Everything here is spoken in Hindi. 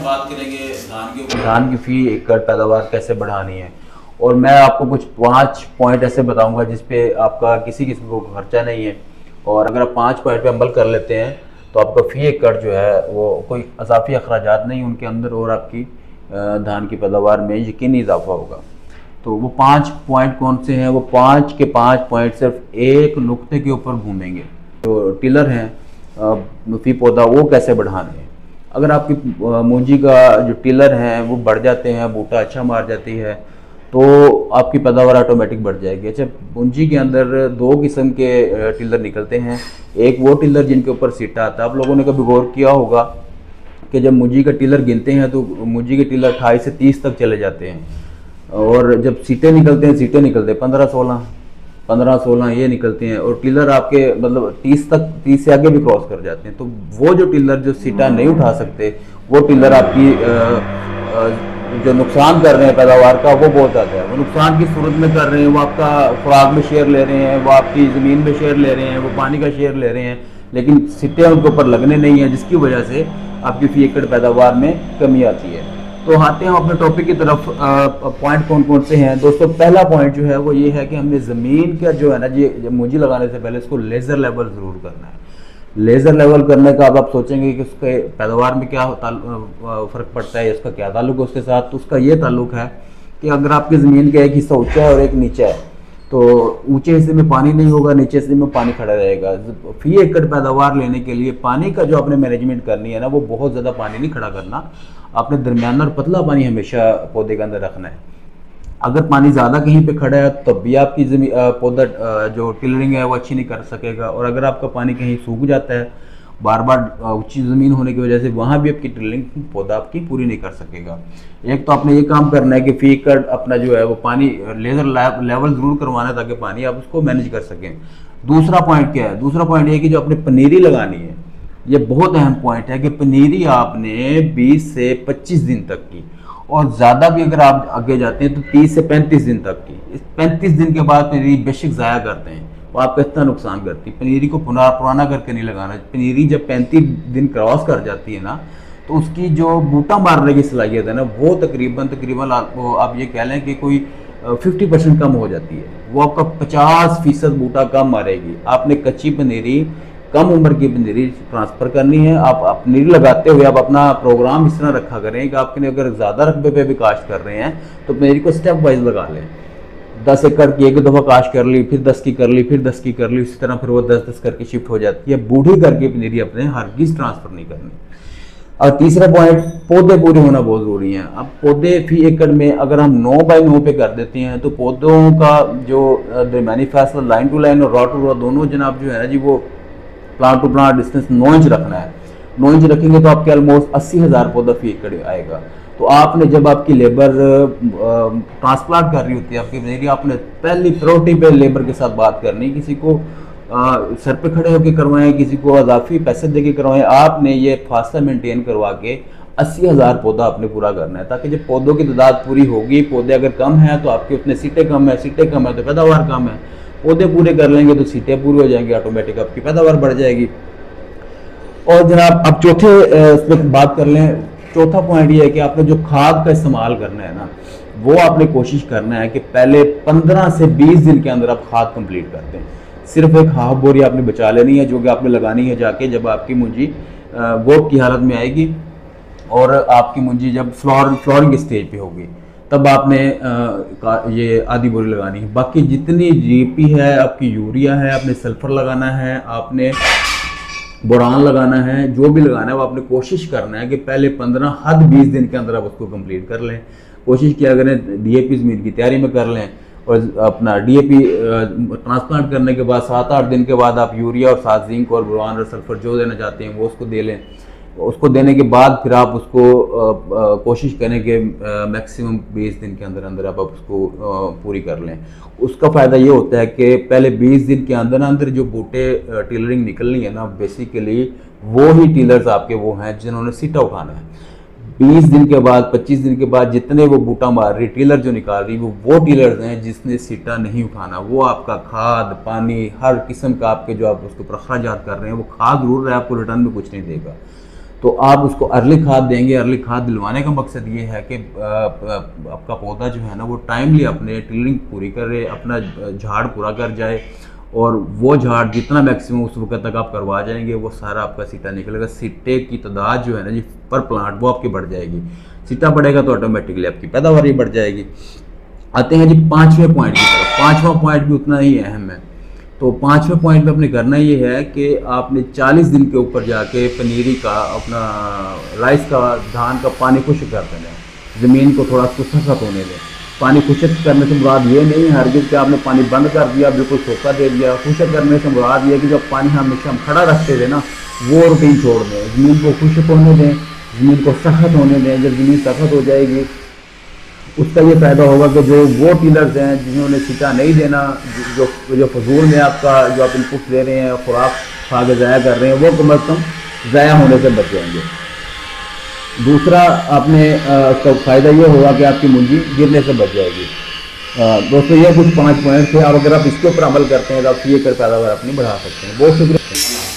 बात करेंगे धान के ऊपर, धान की फी एकड़ पैदावार कैसे बढ़ानी है। और मैं आपको कुछ 5 पॉइंट ऐसे बताऊंगा जिसपे आपका किसी किस्म को खर्चा नहीं है, और अगर आप 5 पॉइंट पे अमल कर लेते हैं तो आपका फी एकड़ जो है वो कोई अजाफी अखराजात नहीं उनके अंदर, और आपकी धान की पैदावार में यकीनी इजाफा होगा। तो वो 5 पॉइंट कौन से हैं? वो 5 के 5 पॉइंट सिर्फ एक नुक्ते के ऊपर घूमेंगे। तो टिलर हैं फी पौधा वो कैसे बढ़ाने हैं। अगर आपकी मूंजी का जो टिलर हैं वो बढ़ जाते हैं, बूटा अच्छा मार जाती है, तो आपकी पैदावार ऑटोमेटिक बढ़ जाएगी। अच्छा, मूंजी के अंदर 2 किस्म के टिलर निकलते हैं। एक वो टिलर जिनके ऊपर सीटा आता है। आप लोगों ने कभी गौर किया होगा कि जब मूंजी का टिलर गिनते हैं तो मूंजी के टिलर 28 से 30 तक चले जाते हैं, और जब सीटें निकलते हैं 15-16 ये निकलते हैं, और टिलर आपके मतलब 30 से आगे भी क्रॉस कर जाते हैं। तो वो जो टिलर जो सीटा नहीं उठा सकते, वो टिलर आपकी जो नुकसान कर रहे हैं पैदावार का, वो बहुत ज़्यादा है। वो नुकसान की सूरत में कर रहे हैं, वो आपका खुराक में शेयर ले रहे हैं, वो आपकी ज़मीन में शेयर ले रहे हैं, वो पानी का शेयर ले रहे हैं, लेकिन सीटें उनके ऊपर लगने नहीं है, जिसकी वजह से आपकी फी एकड़ पैदावार में कमी आती है। तो आते हैं अपने टॉपिक की तरफ। पॉइंट कौन कौन से हैं दोस्तों? पहला पॉइंट जो है वो ये है कि हमने ज़मीन का जो है ना जी, मूंजी लगाने से पहले इसको लेज़र लेवल ज़रूर करना है। लेज़र लेवल करने का अब आप सोचेंगे कि उसके पैदावार में क्या फ़र्क पड़ता है, इसका क्या ताल्लुक है उसके साथ। तो उसका ये ताल्लुक है कि अगर आपकी ज़मीन का एक हिस्सा ऊँचा है और एक नीचा है, तो ऊंचे हिस्से में पानी नहीं होगा, नीचे हिस्से में पानी खड़ा रहेगा। फी एकड़ पैदावार लेने के लिए पानी का जो आपने मैनेजमेंट करनी है ना, वो बहुत ज़्यादा पानी नहीं खड़ा करना, आपने दरमियाना और पतला पानी हमेशा पौधे के अंदर रखना है। अगर पानी ज़्यादा कहीं पे खड़ा है तब भी आपकी पौधा जो टिलरिंग है वो अच्छी नहीं कर सकेगा, और अगर आपका पानी कहीं सूख जाता है बार बार ऊंची ज़मीन होने की वजह से, वहाँ भी आपकी टिलरिंग पौधा आपकी पूरी नहीं कर सकेगा। एक तो आपने ये काम करना है कि फी एकड़ अपना जो है वो पानी लेज़र लेवल ज़रूर करवाना है ताकि पानी आप उसको मैनेज कर सकें। दूसरा पॉइंट क्या है? दूसरा पॉइंट ये कि जो आपने पनीरी लगानी है, ये बहुत अहम पॉइंट है कि पनीरी आपने 20 से 25 दिन तक की, और ज़्यादा भी अगर आप आगे जाते हैं तो 30 से 35 दिन तक की। इस 35 दिन के बाद पनीरी बेशक ज़ाया करते हैं, वो आपका इतना नुकसान करती है। पनीरी को पुराना करके नहीं लगाना। पनीरी जब 35 दिन क्रॉस कर जाती है ना, तो उसकी जो बूटा मारने की सलाहियत है ना, वो तकरीबन आप ये कह लें कि कोई 50% कम हो जाती है। वो आपका 50% बूटा कम मारेगी। आपने कच्ची पनीरी, कम उम्र की पनीरी ट्रांसफ़र करनी है। आप पनीरी लगाते हुए आप अपना प्रोग्राम इस तरह रखा करें कि आपके अगर ज़्यादा रकबे पे भी काश्त कर रहे हैं तो पनीरी को स्टेप वाइज लगा लें। 10 एकड़ की एक दफ़ा काश्त कर ली, फिर 10 की कर ली, फिर 10 की कर ली, इसी तरह फिर वो 10-10 करके शिफ्ट हो जाती है। बूढ़ी करके पनीरी अपने हरगिज़ ट्रांसफ़र नहीं करनी। और तीसरा पॉइंट, पौधे पूरे होना बहुत ज़रूरी है। अब पौधे फी एकड़ में अगर हम 9 बाई 9 पे कर देते हैं तो पौधों का जो दरमियानी फासला लाइन टू लाइन और रॉ टू रॉ दोनों जनाब जो है ना जी, वो plant to plant distance 9 inch रखना है। 9 इंच रखेंगे तो आपके ऑलमोस्ट 80,000 पौधा फी एकड़ आएगा। तो आपने जब आपकी लेबर ट्रांसप्लांट कर रही होती है आपकी पनीरी, आपने पहली प्रायोरिटी पे लेबर के साथ बात करनी। किसी को सर पे खड़े होकर करवाएं, किसी को अजाफी पैसे दे के करवाएं। आपने ये फासला मेंटेन करवा के 80,000 पौधा आपने पूरा करना है, ताकि जब पौधों की तादाद पूरी होगी, पौधे अगर कम हैं तो आपके उतने सीटें कम है, सीटें कम है तो पैदावार कम है। पौधे पूरे कर लेंगे तो सीटें पूरी हो जाएंगी, ऑटोमेटिक आपकी पैदावार बढ़ जाएगी। और जनाब अब चौथे इसमें बात कर लें। चौथा पॉइंट ये है कि आपने जो खाद का इस्तेमाल करना है ना, वो आपने कोशिश करना है कि पहले 15 से 20 दिन के अंदर आप खाद कंप्लीट कर दें। सिर्फ एक हाफ बोरी आपने बचा लेनी है जो कि आपने लगानी है जाके जब आपकी मूंजी गोप की हालत में आएगी, और आपकी मूंजी जब फ्लोरिंग स्टेज पे होगी, तब आपने ये आधी बोरी लगानी है। बाकी जितनी जीपी है, आपकी यूरिया है, आपने सल्फर लगाना है, आपने बोरान लगाना है, जो भी लगाना है वो आपने कोशिश करना है कि पहले 15 हद 20 दिन के अंदर आप उसको कंप्लीट कर लें। कोशिश किया करें डीएपी ज़मीन की तैयारी में कर लें, और अपना डीएपी ट्रांसप्लांट करने के बाद 7-8 दिन के बाद आप यूरिया और साथ जिंक और बोरान और सल्फर जो देना चाहते हैं वो उसको दे लें। उसको देने के बाद फिर आप उसको कोशिश करें कि मैक्सिमम 20 दिन के अंदर अंदर आप उसको पूरी कर लें। उसका फ़ायदा ये होता है कि पहले 20 दिन के अंदर अंदर जो बूटे टिलरिंग निकलनी है ना, बेसिकली वो ही टिलर्स आपके वो हैं जिन्होंने सीटा उठाना है। 20 दिन के बाद 25 दिन के बाद जितने वो बूटा मार रही टिलर जो निकाल रही वो टिलर्स हैं जिसने सीटा नहीं उठाना। वो आपका खाद पानी हर किस्म का आपके जो आप उसके ऊपर अखराजात कर रहे हैं वो खाद जरूर है, आपको रिटर्न में कुछ नहीं देगा। तो आप उसको अर्ली खाद देंगे। अर्ली खाद दिलवाने का मकसद ये है कि आपका पौधा जो है ना वो टाइमली अपने टिलरिंग पूरी करे, अपना झाड़ पूरा कर जाए, और वो झाड़ जितना मैक्सिमम उस वक्त तक आप करवा जाएंगे वो सारा आपका सीटा निकलेगा। सीटे की तादाद जो है ना जी पर प्लांट वो आपकी बढ़ जाएगी। सीटा बढ़ेगा तो ऑटोमेटिकली आपकी पैदावार ही बढ़ जाएगी। आते हैं जी 5वें पॉइंट की तरफ। 5वां पॉइंट भी उतना ही अहम है। तो 5वें पॉइंट में अपने करना ये है कि आपने 40 दिन के ऊपर जाके पनीरी का अपना राइस का धान का पानी खुश्क कर देना है। ज़मीन को थोड़ा सख्त होने दें। पानी खुश्क करने से मुराद ये नहीं है हरगिज़ कि आपने पानी बंद कर दिया, बिल्कुल सूखा दे दिया। खुश्क करने से मुराद ये है कि जब पानी हमेशा हम खड़ा रखते थे ना वो रूटीन छोड़ दें। ज़मीन को खुश्क होने दें, ज़मीन को सख्त होने दें। जब ज़मीन सख्त हो जाएगी उसका ये फ़ायदा होगा कि जो वो टिलर्स हैं जिन्होंने सीटा नहीं देना, जो फजूल में आपका जो आप इनपुट दे रहे हैं, खुराक खा के ज़ाया कर रहे हैं, वो कम अज़ कम ज़ाया होने से बच जाएंगे। दूसरा आपने उसका फ़ायदा ये होगा कि आपकी मुंजी गिरने से बच जाएगी। दोस्तों ये कुछ 5 पॉइंट थे, और अगर आप इसके ऊपर अमल करते हैं तो आप ये कर पैदावार अपनी बढ़ा सकते हैं। बहुत शुक्रिया।